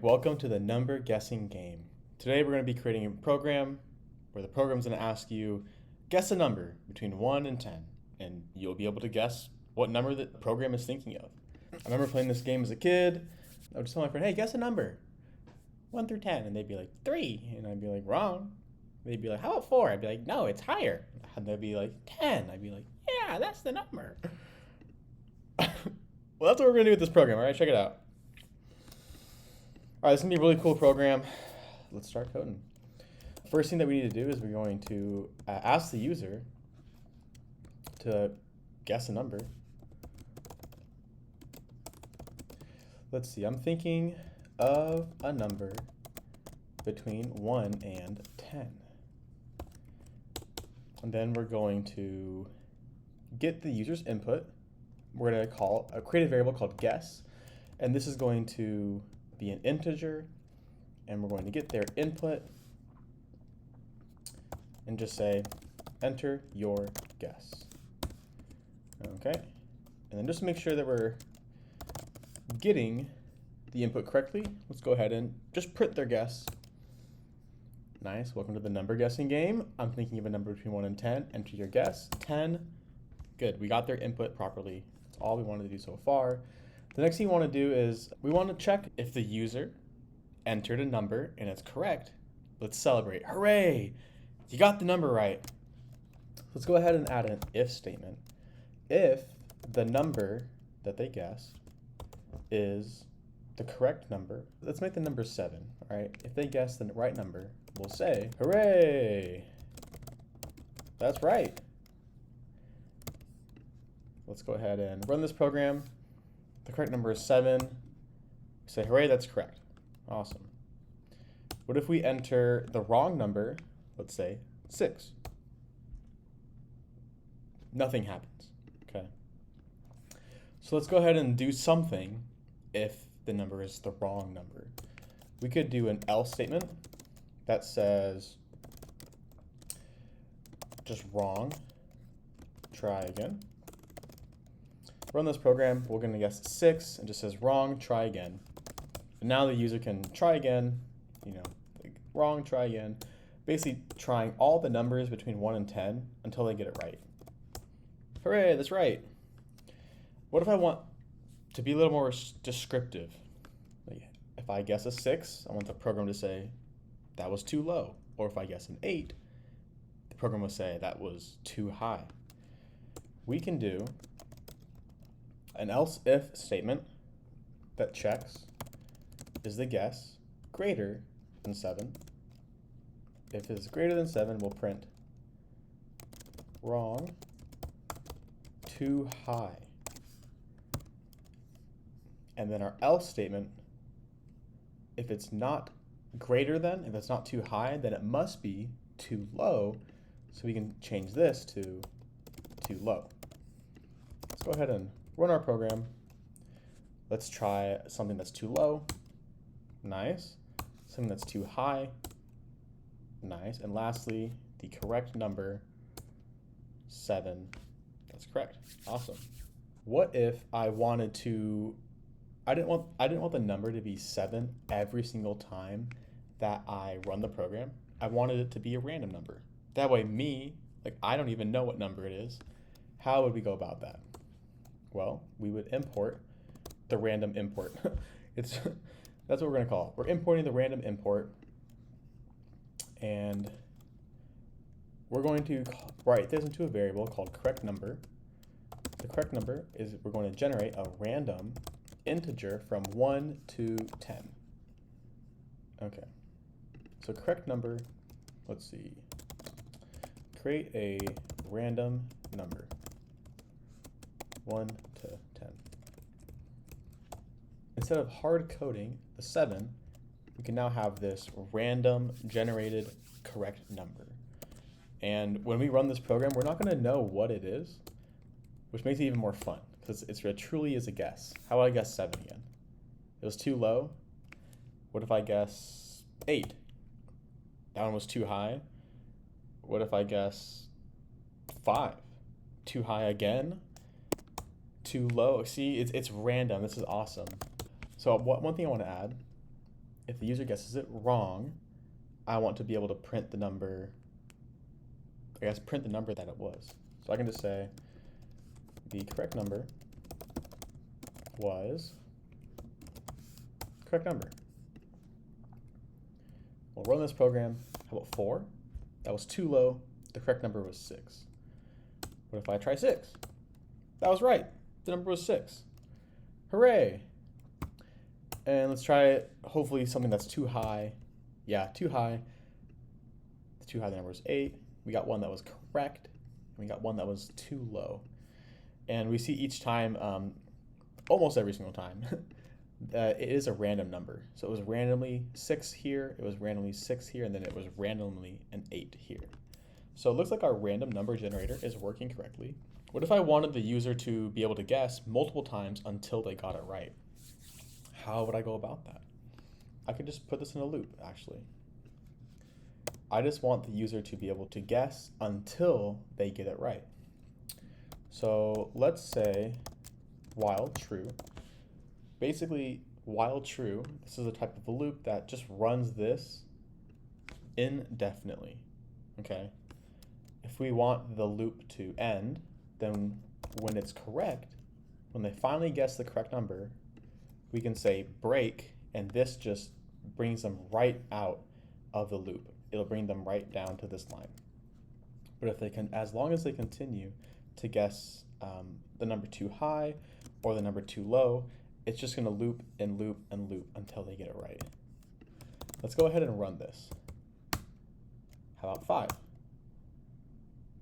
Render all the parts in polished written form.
Welcome to the number guessing game. Today we're going to be creating a program where the program's going to ask you guess a number between 1 and 10, and you'll be able to guess what number the program is thinking of. I remember playing this game as a kid. I would just tell my friend, hey, guess a number, 1 through 10, and they'd be like, 3, and I'd be like, wrong. They'd be like, how about 4? I'd be like, no, it's higher. And they'd be like, 10. I'd be like, yeah, that's the number. Well, that's what we're going to do with this program, all right? Check it out. All right, this is going to be a really cool program. Let's start coding. First thing that we need to do is we're going to ask the user to guess a number. Let's see, I'm thinking of a number between 1 and 10. And then we're going to get the user's input. We're going to create a variable called guess, and this is going to be an integer, and we're going to get their input and just say enter your guess. Okay, and then just to make sure that we're getting the input correctly, let's go ahead and just print their guess. Nice, welcome to the number guessing game. I'm thinking of a number between 1 and 10. Enter your guess. 10. Good, we got their input properly. That's all we wanted to do so far. The next thing we want to do is we want to check if the user entered a number and it's correct. Let's celebrate. Hooray! You got the number right. Let's go ahead and add an if statement. If the number that they guessed is the correct number, let's make the number 7, all right? If they guess the right number, we'll say, hooray! That's right. Let's go ahead and run this program. The correct number is 7. We say, hooray, that's correct. Awesome. What if we enter the wrong number, let's say 6? Nothing happens, okay? So let's go ahead and do something if the number is the wrong number. We could do an else statement that says just wrong, try again. Run this program, we're going to guess 6, and just says wrong, try again. And now the user can try again, like wrong, try again. Basically trying all the numbers between 1 and 10 until they get it right. Hooray, that's right. What if I want to be a little more descriptive? Like if I guess a 6, I want the program to say that was too low. Or if I guess an 8, the program will say that was too high. We can do an else if statement that checks is the guess greater than 7. If it's greater than 7, we'll print wrong, too high. And then our else statement, if it's not greater than, if it's not too high, then it must be too low. So we can change this to too low. Let's go ahead and run our program. Let's try something that's too low. Nice. Something that's too high. Nice. And lastly, the correct number, 7. That's correct. Awesome. What if I wanted to, I didn't want the number to be 7 every single time that I run the program. I wanted it to be a random number. That way I don't even know what number it is. How would we go about that? Well, we would import the random import. That's what we're going to call it. We're importing the random import, and we're going to write this into a variable called correct number. The correct number is we're going to generate a random integer from 1 to 10. Okay, so correct number, let's see, create a random number, 1 to 10. Instead of hard coding the 7, we can now have this random generated correct number. And when we run this program, we're not going to know what it is, which makes it even more fun because it truly is a guess. How would I guess 7 again? It was too low. What if I guess 8? That one was too high. What if I guess 5? Too high again? Too low? See, it's random. This is awesome. So one thing I want to add if the user guesses it wrong, I want to be able to print the number, I guess print the number that it was. So I can just say the correct number was correct number. We'll run this program. How about 4? That was too low. The correct number was 6. What if I try 6? That was right. The number was 6. Hooray! And let's try it. Hopefully something that's too high. Yeah, too high. Too high, the number was 8. We got one that was correct. And we got one that was too low. And we see each time, almost every single time, it is a random number. So it was randomly 6 here, it was randomly 6 here, and then it was randomly an 8 here. So it looks like our random number generator is working correctly. What if I wanted the user to be able to guess multiple times until they got it right? How would I go about that? I could just put this in a loop, actually. I just want the user to be able to guess until they get it right. So let's say while true. Basically, while true, this is a type of a loop that just runs this indefinitely, okay? If we want the loop to end, then when it's correct, when they finally guess the correct number, we can say break, and this just brings them right out of the loop. It'll bring them right down to this line. But if they can, as long as they continue to guess the number too high or the number too low, it's just gonna loop and loop and loop until they get it right. Let's go ahead and run this. How about 5?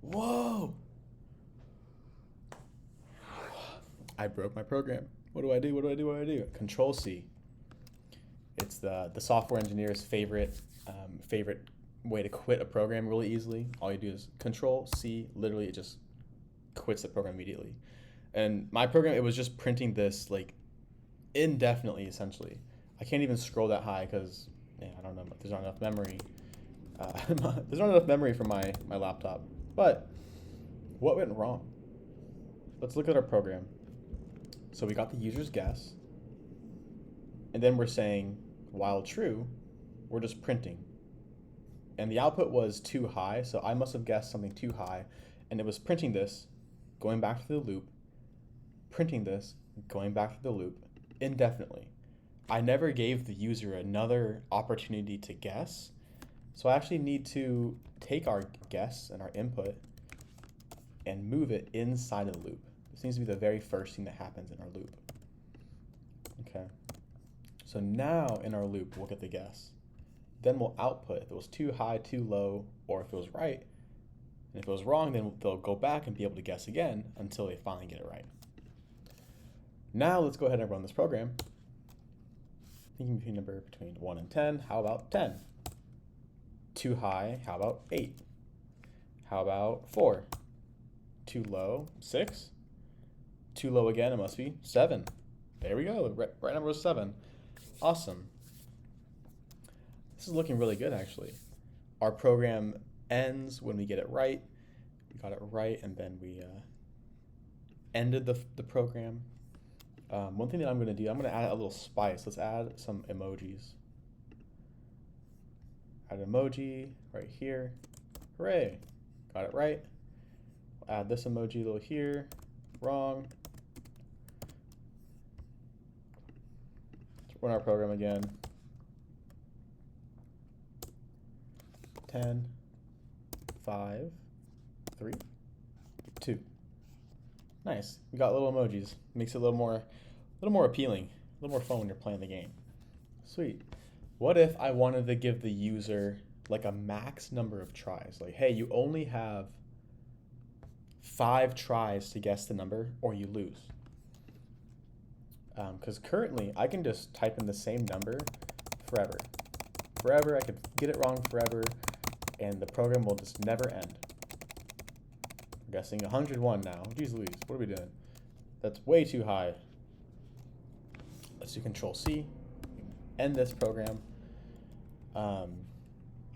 Whoa! I broke my program. What do I do? What do I do? What do I do? Control C. It's the software engineer's favorite way to quit a program really easily. All you do is Control C. Literally, it just quits the program immediately. And my program, it was just printing this like indefinitely, essentially. I can't even scroll that high because I don't know. There's not enough memory. There's not enough memory for my laptop. But what went wrong? Let's look at our program. So we got the user's guess, and then we're saying, while true, we're just printing. And the output was too high, so I must have guessed something too high, and it was printing this, going back to the loop, printing this, going back to the loop, indefinitely. I never gave the user another opportunity to guess, so I actually need to take our guess and our input and move it inside of the loop. This needs to be the very first thing that happens in our loop. Okay. So now in our loop, we'll get the guess. Then we'll output if it was too high, too low, or if it was right. And if it was wrong, then they'll go back and be able to guess again until they finally get it right. Now let's go ahead and run this program. Thinking between number between 1 and 10, how about 10? Too high, how about 8? How about 4? Too low, 6? Too low again, it must be 7. There we go, right number was 7. Awesome. This is looking really good, actually. Our program ends when we get it right. We got it right, and then we ended the program. One thing that I'm going to do, I'm going to add a little spice. Let's add some emojis. Add an emoji right here. Hooray, got it right. We'll add this emoji a little here. Wrong. Let's run our program again. 10, 5, 3, 2. Nice. We got little emojis. Makes it a little more appealing, a little more fun when you're playing the game. Sweet. What if I wanted to give the user like a max number of tries? Like, hey, you only have 5 tries to guess the number or you lose. Because currently I can just type in the same number forever. Forever, I could get it wrong forever, and the program will just never end. I'm guessing 101 now. Jeez Louise, what are we doing? That's way too high. Let's do Control C. End this program.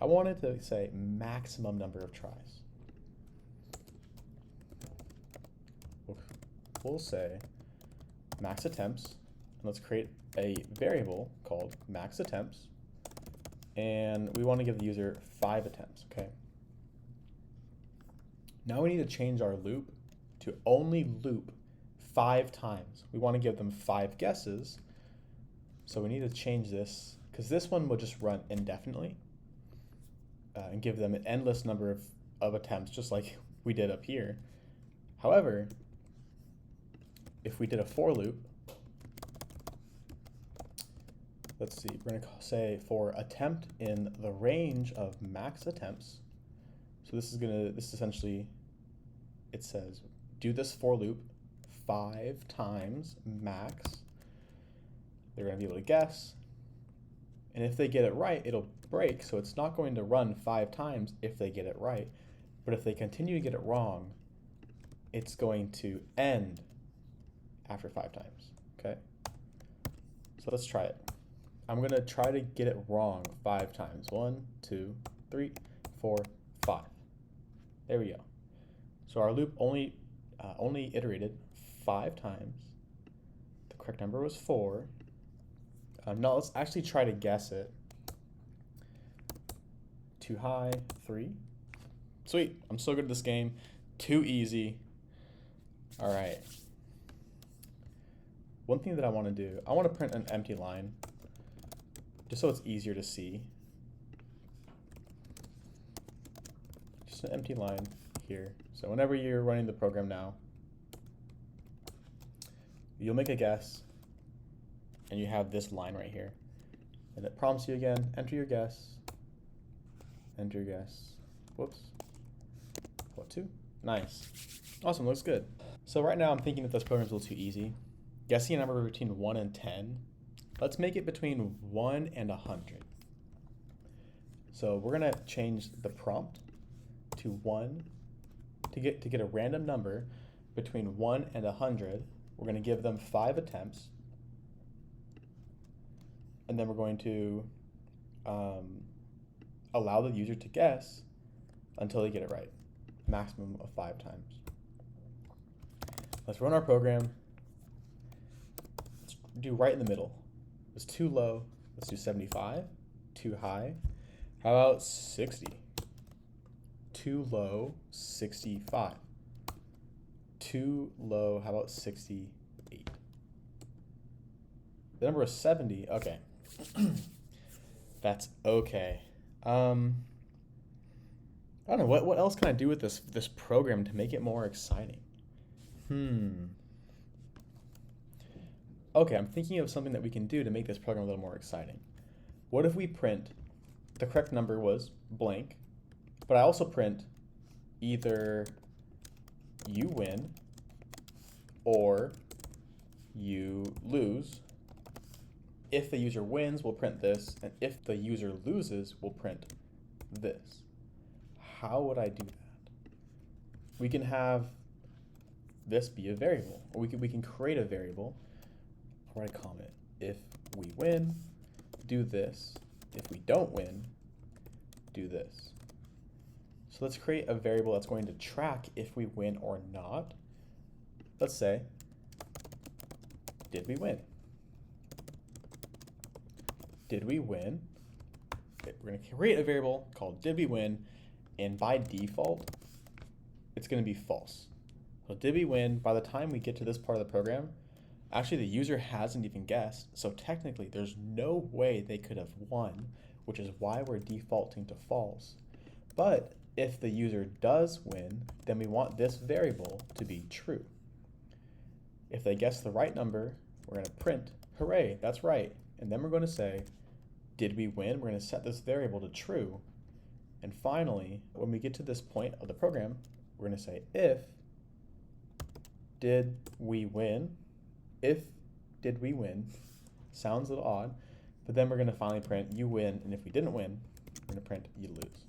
I wanted to say maximum number of tries. We'll say max attempts, and let's create a variable called max attempts. and we want to give the user 5 attempts, okay? Now we need to change our loop to only loop 5 times. We want to give them 5 guesses, so we need to change this, because this one will just run indefinitely and give them an endless number of attempts, just like we did up here. However, if we did a for loop, let's see, we're going to say for attempt in the range of max attempts. So this is essentially, it says do this for loop 5 times max. They're going to be able to guess. And if they get it right, it'll break. So it's not going to run 5 times if they get it right. But if they continue to get it wrong, it's going to end after 5 times. Okay? So let's try it. I'm going to try to get it wrong 5 times. 1, 2, 3, 4, 5. There we go. So our loop only iterated 5 times. The correct number was 4. Now let's actually try to guess it. Too high, 3. Sweet, I'm so good at this game. Too easy. All right. One thing that I want to do, I want to print an empty line, just so it's easier to see. Just an empty line here. So whenever you're running the program now, you'll make a guess, and you have this line right here. And it prompts you again, enter your guess, enter your guess. Whoops. What, 2? Nice. Awesome, looks good. So right now I'm thinking that this program's a little too easy. Guessing a number between 1 and 10. Let's make it between 1 and 100. So we're gonna change the prompt to 1 to get a random number between 1 and 100. We're gonna give them 5 attempts. And then we're going to allow the user to guess until they get it right. Maximum of 5 times. Let's run our program. Let's do right in the middle. It's too low. Let's do 75. Too high. How about 60? Too low, 65. Too low, how about 68? The number is 70. Okay. That's okay. I don't know, what else can I do with this program to make it more exciting? Okay, I'm thinking of something that we can do to make this program a little more exciting. What if we print the correct number was blank, but I also print either you win or you lose. If the user wins, we'll print this, and if the user loses, we'll print this. How would I do that? We can have this be a variable, or we can create a variable. I'll write a comment. If we win, do this. If we don't win, do this. So let's create a variable that's going to track if we win or not. Let's say, did we win? Did we win? Okay, we're going to create a variable called did we win, and by default, it's going to be false. So did we win? By the time we get to this part of the program, actually the user hasn't even guessed, so technically there's no way they could have won, which is why we're defaulting to false. But if the user does win, then we want this variable to be true. If they guess the right number, we're going to print, hooray, that's right. And then we're going to say, did we win? We're going to set this variable to true. And finally, when we get to this point of the program, we're going to say if did we win, if did we win, sounds a little odd, but then we're going to finally print you win, and if we didn't win, we're going to print you lose.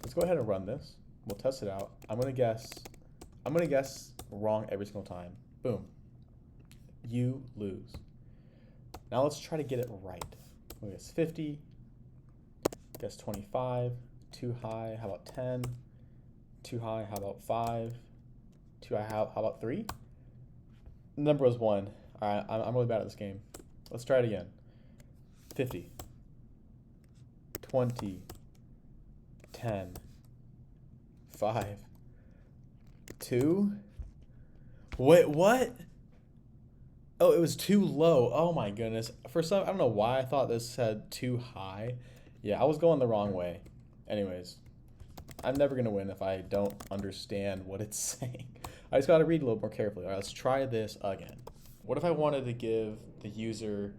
Let's go ahead and run this. We'll test it out. I'm going to guess wrong every single time. Boom. You lose. Now let's try to get it right. We'll guess 50, guess 25, too high, how about 10, too high, how about 5, too high, how about 3? The number was 1. All right, I'm really bad at this game. Let's try it again. 50, 20, 10, 5, 2. Wait, what? Oh, it was too low. Oh my goodness. For some, I don't know why I thought this said too high. Yeah, I was going the wrong way. Anyways, I'm never going to win if I don't understand what it's saying. I just got to read a little more carefully. All right, let's try this again. What if I wanted to give the user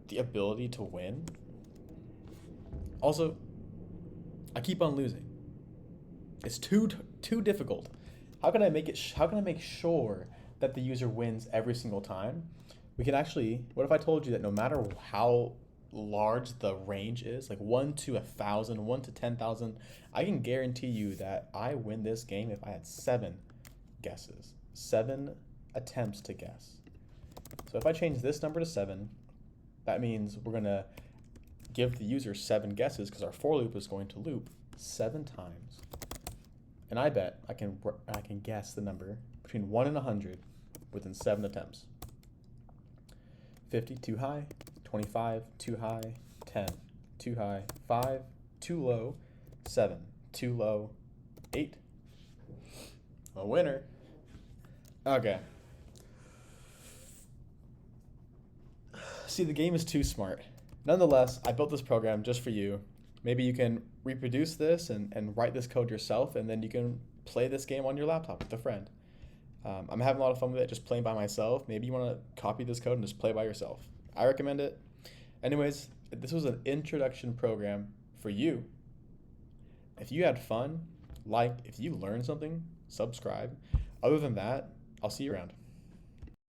the ability to win? Also, I keep on losing. It's too difficult. How can I make it? How can I make sure that the user wins every single time? We can actually. What if I told you that no matter how large the range is, like 1 to 1,000, 1 to 10,000, I can guarantee you that I win this game if I had 7 guesses, 7 attempts to guess. So if I change this number to 7, that means we're gonna give the user 7 guesses because our for loop is going to loop 7 times. And I bet I can guess the number between 1 and 100 within 7 attempts. 50, too high. 25, too high. 10, too high. 5, too low. 7, too low. 8, a winner. Okay. See, the game is too smart. Nonetheless, I built this program just for you. Maybe you can reproduce this and write this code yourself, and then you can play this game on your laptop with a friend. I'm having a lot of fun with it, just playing by myself. Maybe you want to copy this code and just play by yourself. I recommend it. Anyways, this was an introduction program for you. If you had fun, like, if you learned something, subscribe. Other than that, I'll see you around.